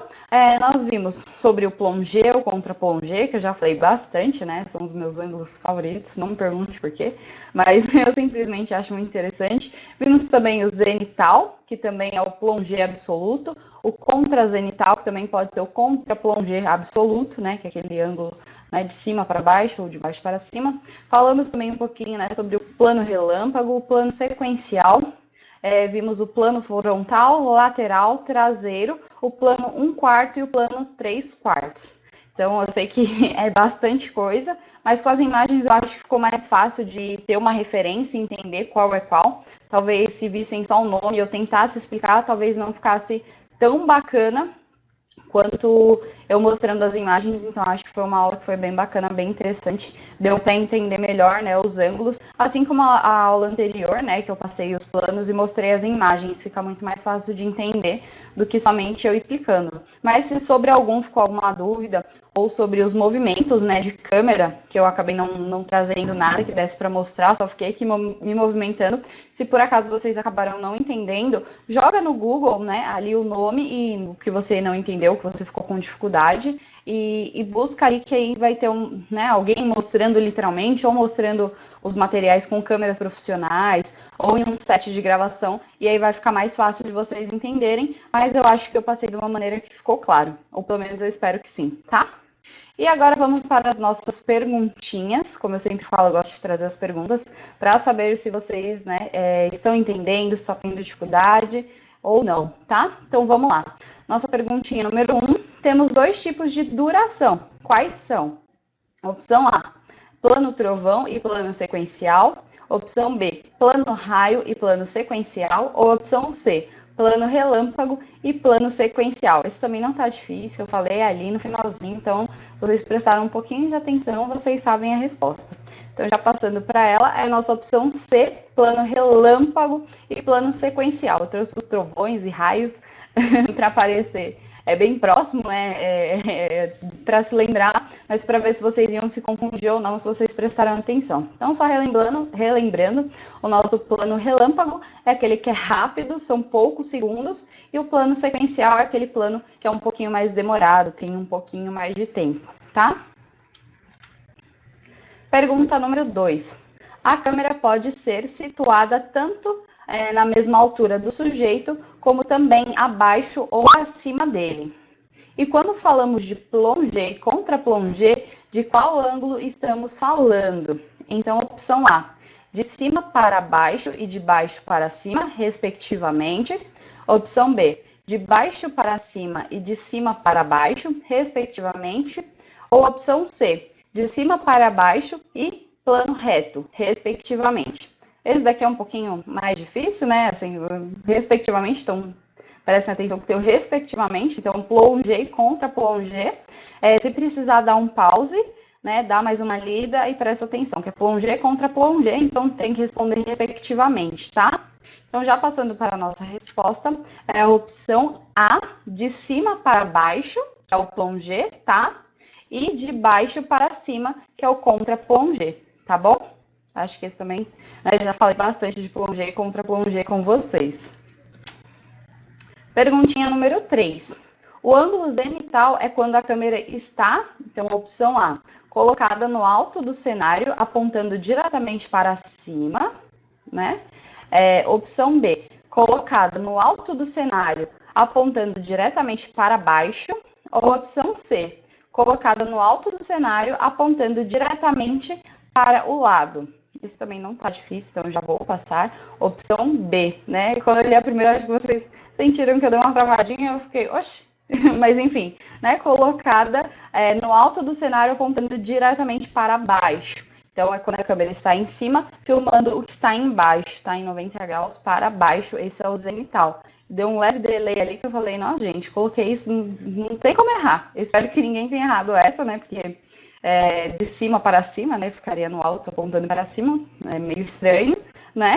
nós vimos sobre o plongé, o contra-plongé, que eu já falei bastante, né? São os meus ângulos favoritos, não me pergunte por quê, mas eu simplesmente acho muito interessante. Vimos também o zenital, que também é o plongé absoluto, o contra-zenital, que também pode ser o contra-plongé absoluto, né? Que é aquele ângulo, né, de cima para baixo ou de baixo para cima. Falamos também um pouquinho, né, sobre o plano relâmpago, o plano sequencial. Vimos o plano frontal, lateral, traseiro, o plano 1/4 e o plano 3/4. Então, eu sei que é bastante coisa, mas com as imagens eu acho que ficou mais fácil de ter uma referência e entender qual é qual. Talvez se vissem só o nome e eu tentasse explicar, talvez não ficasse tão bacana quanto eu mostrando as imagens, então acho que foi uma aula que foi bem bacana, bem interessante, deu para entender melhor, né, os ângulos, assim como a aula anterior, né, que eu passei os planos e mostrei as imagens, fica muito mais fácil de entender do que somente eu explicando. Mas se sobre algum ficou alguma dúvida, ou sobre os movimentos, né, de câmera, que eu acabei não trazendo nada que desse para mostrar, só fiquei aqui me movimentando. Se por acaso vocês acabaram não entendendo, joga no Google, né, ali o nome e o que você não entendeu, que você ficou com dificuldade, e busca ali que aí vai ter alguém mostrando literalmente, ou mostrando os materiais com câmeras profissionais, ou em um set de gravação, e aí vai ficar mais fácil de vocês entenderem, mas eu acho que eu passei de uma maneira que ficou claro, ou pelo menos eu espero que sim, tá? E agora vamos para as nossas perguntinhas. Como eu sempre falo, eu gosto de trazer as perguntas para saber se vocês, né, estão entendendo, se estão tendo dificuldade ou não, tá? Então vamos lá. Nossa perguntinha número 1. Temos dois tipos de duração. Quais são? Opção A, plano trovão e plano sequencial. Opção B, plano raio e plano sequencial. Ou opção C, plano relâmpago e plano sequencial. Esse também não tá difícil, eu falei ali no finalzinho, então vocês prestaram um pouquinho de atenção, vocês sabem a resposta. Então, já passando para ela, é a nossa opção C, plano relâmpago e plano sequencial. Eu trouxe os trovões e raios para aparecer. É bem próximo, né? Para se lembrar, mas para ver se vocês iam se confundir ou não, se vocês prestaram atenção. Então, só relembrando, o nosso plano relâmpago é aquele que é rápido, são poucos segundos, e o plano sequencial é aquele plano que é um pouquinho mais demorado, tem um pouquinho mais de tempo, tá? Pergunta número 2. A câmera pode ser situada tanto na mesma altura do sujeito, como também abaixo ou acima dele. E quando falamos de plongé e contra-plongé, de qual ângulo estamos falando? Então, opção A, de cima para baixo e de baixo para cima, respectivamente. Opção B, de baixo para cima e de cima para baixo, respectivamente. Ou opção C, de cima para baixo e plano reto, respectivamente. Esse daqui é um pouquinho mais difícil, né? Assim, respectivamente, então prestem atenção que tem o respectivamente, então plongé e contra-plongé. Se precisar dar um pause, né? Dá mais uma lida e presta atenção, que é plongé contra plongé, então tem que responder respectivamente, tá? Então, já passando para a nossa resposta, é a opção A, de cima para baixo, que é o plongé, tá? E de baixo para cima, que é o contra-plongé, tá bom? Acho que esse também, né, já falei bastante de plongé e contra-plongé com vocês. Perguntinha número 3. O ângulo zenital é quando a câmera está, então, opção A, colocada no alto do cenário, apontando diretamente para cima, né? Opção B, colocada no alto do cenário, apontando diretamente para baixo. Ou opção C, colocada no alto do cenário, apontando diretamente para o lado. Isso também não tá difícil, então já vou passar. Opção B, né? Quando eu li a primeira, acho que vocês sentiram que eu dei uma travadinha, eu fiquei, oxe. Mas enfim, né? Colocada no alto do cenário, apontando diretamente para baixo. Então, é quando a câmera está em cima, filmando o que está embaixo, tá? Em 90 graus para baixo, esse é o zenital. Deu um leve delay ali que eu falei, não, gente, coloquei isso, não tem como errar. Eu espero que ninguém tenha errado essa, né? Porque de cima para cima, né? Ficaria no alto apontando para cima, é meio estranho, né?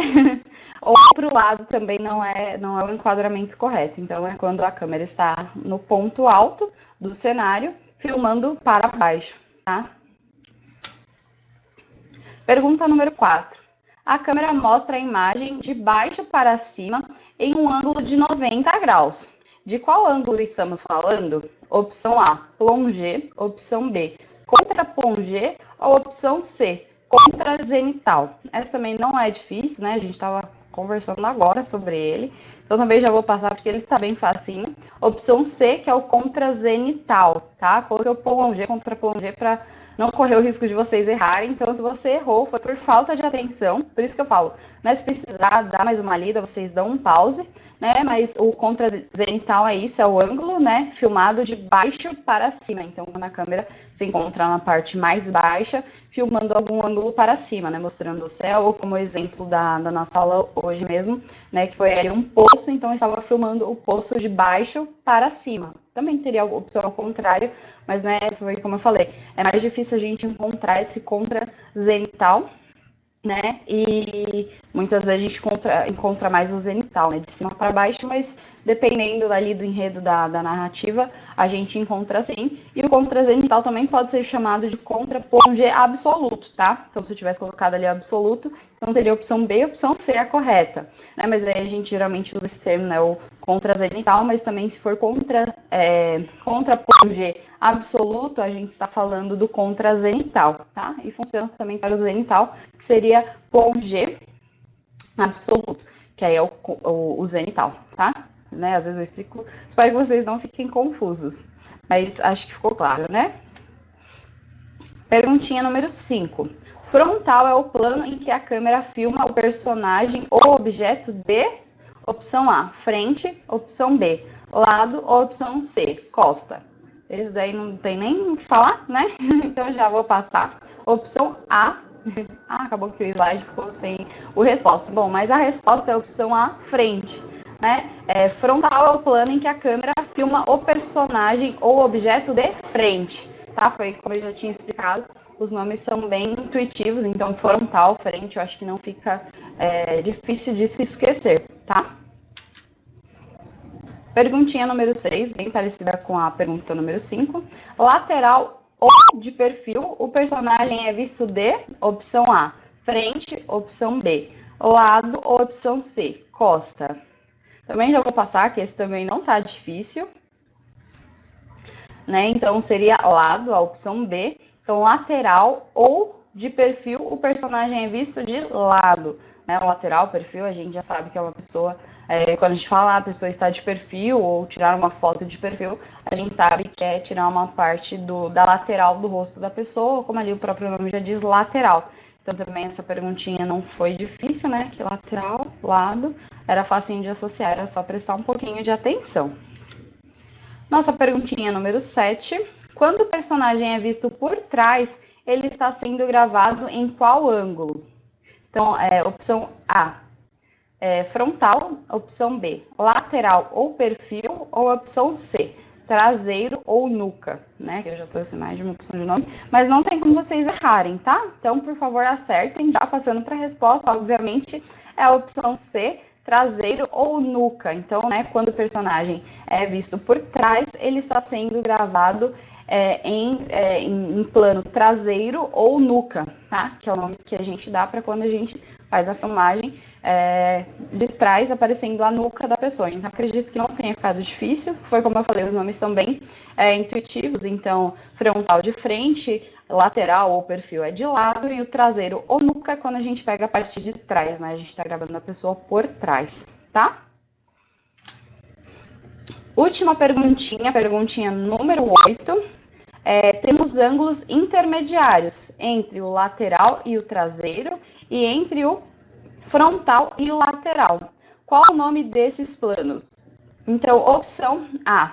Ou para o lado também não é o enquadramento correto. Então, é quando a câmera está no ponto alto do cenário, filmando para baixo, tá? Pergunta número 4. A câmera mostra a imagem de baixo para cima em um ângulo de 90 graus. De qual ângulo estamos falando? Opção A, plongé. Opção B, contra-plongé. Ou opção C, contra-zenital. Essa também não é difícil, né? A gente estava conversando agora sobre ele. Então, também já vou passar porque ele está bem facinho. Opção C, que é o contra-zenital, tá? Coloquei o plongé, contra-plongé para não correr o risco de vocês errarem. Então, se você errou, foi por falta de atenção. Por isso que eu falo, né? Se precisar dar mais uma lida, vocês dão um pause, né? Mas o contra-zenital é isso, é o ângulo, né? Filmado de baixo para cima. Então, quando a câmera se encontra na parte mais baixa, filmando algum ângulo para cima, né? Mostrando o céu, ou como exemplo da nossa aula hoje mesmo, né? Que foi ali um poço, então eu estava filmando o poço de baixo para cima. Também teria a opção ao contrário, mas, né, foi como eu falei, é mais difícil a gente encontrar esse contra-zenital, né, e muitas vezes a gente encontra mais o zenital, né, de cima para baixo, mas dependendo ali do enredo da narrativa, a gente encontra assim. E o contra-zenital também pode ser chamado de contra-plongé absoluto, tá? Então, se eu tivesse colocado ali absoluto, então seria a opção B, a opção C a correta, né? Mas aí a gente geralmente usa esse termo, né, o contra-zenital, mas também se for contra-plongé absoluto, a gente está falando do contra-zenital, tá? E funciona também para o zenital, que seria plongé absoluto, que aí é o zenital, tá? Né? Às vezes eu explico, espero que vocês não fiquem confusos, mas acho que ficou claro, né? Perguntinha número 5. Frontal é o plano em que a câmera filma o personagem ou objeto de opção A, frente, opção B, lado ou opção C, costa. Eles daí não tem nem o que falar, né? Então já vou passar. Opção A. Acabou que o slide ficou sem o resposta. Bom, mas a resposta é a opção A, frente. Né? Frontal é o plano em que a câmera filma o personagem ou objeto de frente. Tá? Foi como eu já tinha explicado. Os nomes são bem intuitivos, então frontal, frente, eu acho que não fica difícil de se esquecer, tá? Perguntinha número 6, bem parecida com a pergunta número 5. Lateral ou de perfil, o personagem é visto de opção A, frente, opção B, lado ou opção C, costa. Também já vou passar, que esse também não tá difícil. Né? Então, seria lado, a opção B. Então, lateral ou de perfil, o personagem é visto de lado. Né? Lateral, perfil, a gente já sabe que é uma pessoa... quando a gente fala a pessoa está de perfil ou tirar uma foto de perfil, a gente sabe que é tirar uma parte da lateral do rosto da pessoa, como ali o próprio nome já diz, lateral. Então, também essa perguntinha não foi difícil, né? Que lateral, lado, era facinho de associar, era só prestar um pouquinho de atenção. Nossa perguntinha número 7. Quando o personagem é visto por trás, ele está sendo gravado em qual ângulo? Então, opção A, frontal, opção B, lateral ou perfil, ou opção C, traseiro ou nuca, né? Que eu já trouxe mais de uma opção de nome, mas não tem como vocês errarem, tá? Então, por favor, acertem. Já passando para a resposta, obviamente, é a opção C, traseiro ou nuca. Então, né, quando o personagem é visto por trás, ele está sendo gravado em plano traseiro ou nuca, tá? Que é o nome que a gente dá para quando a gente faz a filmagem de trás, aparecendo a nuca da pessoa. Então, acredito que não tenha ficado difícil. Foi como eu falei, os nomes são bem intuitivos. Então, frontal de frente, lateral ou perfil é de lado, e o traseiro ou nuca é quando a gente pega a parte de trás, né? A gente está gravando a pessoa por trás, tá? Última perguntinha número 8. Temos ângulos intermediários entre o lateral e o traseiro e entre o frontal e o lateral. Qual o nome desses planos? Então, opção A,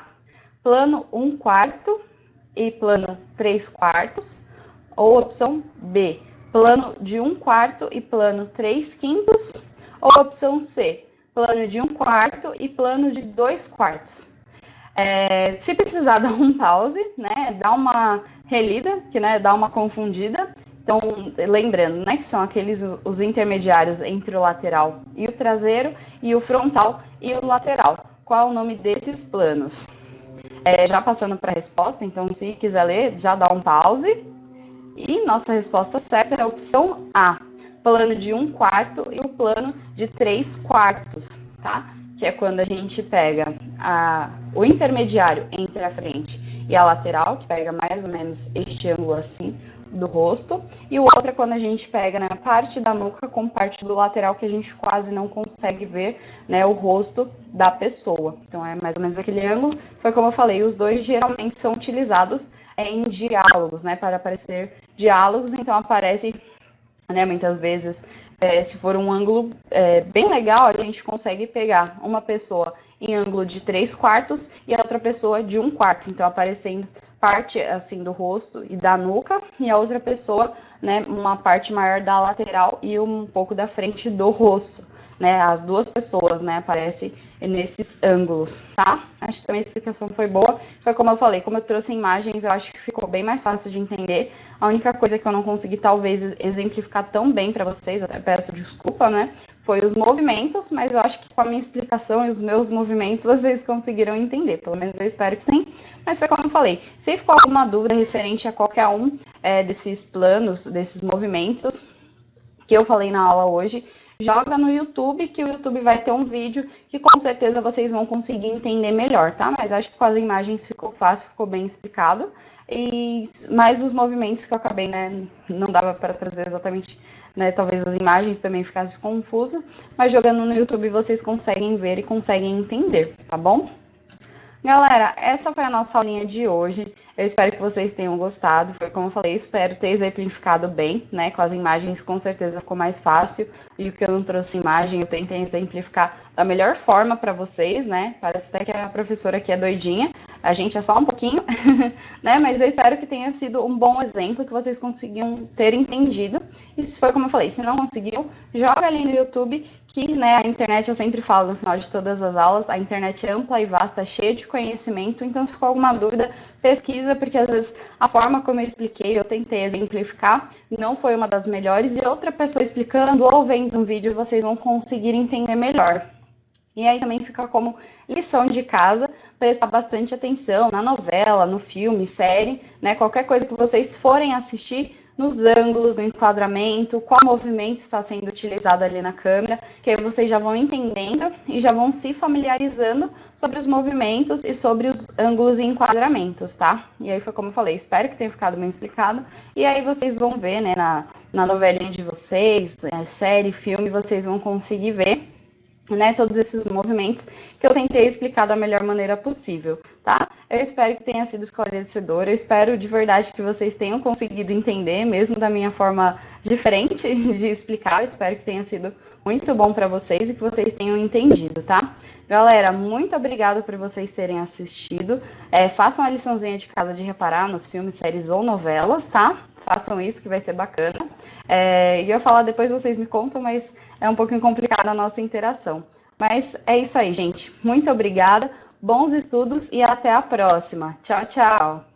plano 1/4 e plano 3/4, ou opção B, plano de 1/4 e plano 3/5, ou opção C, plano de 1/4 e plano de 2/4. Se precisar dar um pause, né, dá uma relida, que né, dá uma confundida. Então, lembrando, né, que são os intermediários entre o lateral e o traseiro, e o frontal e o lateral. Qual o nome desses planos? Já passando para a resposta, então, se quiser ler, já dá um pause. E nossa resposta certa é a opção A, plano de 1/4 e o plano de 3/4, tá? Que é quando a gente pega o intermediário entre a frente e a lateral, que pega mais ou menos este ângulo assim do rosto, e o outro é quando a gente pega, né, parte da nuca com parte do lateral, que a gente quase não consegue ver, né, o rosto da pessoa. Então é mais ou menos aquele ângulo. Foi como eu falei, os dois geralmente são utilizados em diálogos, né, para aparecer diálogos, então aparece, né, muitas vezes, se for um ângulo bem legal, a gente consegue pegar uma pessoa em ângulo de 3/4 e a outra pessoa de 1/4, então aparecendo parte assim do rosto e da nuca, e a outra pessoa, né, uma parte maior da lateral e um pouco da frente do rosto, né, as duas pessoas, né, aparecem nesses ângulos, tá? Acho que também a explicação foi boa. Foi como eu falei, como eu trouxe imagens, eu acho que ficou bem mais fácil de entender. A única coisa que eu não consegui, talvez, exemplificar tão bem para vocês, até peço desculpa, né, foi os movimentos, mas eu acho que com a minha explicação e os meus movimentos, vocês conseguiram entender. Pelo menos eu espero que sim. Mas foi como eu falei, se ficou alguma dúvida referente a qualquer um desses planos, desses movimentos que eu falei na aula hoje, joga no YouTube, que o YouTube vai ter um vídeo que com certeza vocês vão conseguir entender melhor, tá? Mas acho que com as imagens ficou fácil, ficou bem explicado. Mas os movimentos que eu acabei, né, não dava para trazer exatamente, né, talvez as imagens também ficassem confusas, mas jogando no YouTube vocês conseguem ver e conseguem entender, tá bom? Galera, essa foi a nossa aulinha de hoje. Eu espero que vocês tenham gostado. Foi como eu falei, espero ter exemplificado bem, né? Com as imagens, com certeza ficou mais fácil. E o que eu não trouxe imagem, eu tentei exemplificar da melhor forma para vocês, né? Parece até que a professora aqui é doidinha. A gente é só um pouquinho, né? Mas eu espero que tenha sido um bom exemplo, que vocês conseguiam ter entendido. E se foi como eu falei, se não conseguiu, joga ali no YouTube, que, né, a internet, eu sempre falo no final de todas as aulas, a internet é ampla e vasta, cheia de conhecimento. Então, se for alguma dúvida, pesquisa, porque às vezes a forma como eu expliquei, eu tentei exemplificar, não foi uma das melhores, e outra pessoa explicando ou vendo um vídeo, vocês vão conseguir entender melhor. E aí também fica como lição de casa, prestar bastante atenção na novela, no filme, série, né? Qualquer coisa que vocês forem assistir, nos ângulos, no enquadramento, qual movimento está sendo utilizado ali na câmera, que aí vocês já vão entendendo e já vão se familiarizando sobre os movimentos e sobre os ângulos e enquadramentos, tá? E aí foi como eu falei, espero que tenha ficado bem explicado. E aí vocês vão ver, né, na novelinha de vocês, série, filme, vocês vão conseguir ver, né, todos esses movimentos que eu tentei explicar da melhor maneira possível, tá? Eu espero que tenha sido esclarecedor, eu espero de verdade que vocês tenham conseguido entender, mesmo da minha forma diferente de explicar, eu espero que tenha sido muito bom para vocês e que vocês tenham entendido, tá? Galera, muito obrigada por vocês terem assistido, façam a liçãozinha de casa de reparar nos filmes, séries ou novelas, tá? Façam isso que vai ser bacana. E eu falar depois vocês me contam, mas é um pouquinho complicada a nossa interação. Mas é isso aí, gente. Muito obrigada, bons estudos e até a próxima. Tchau, tchau!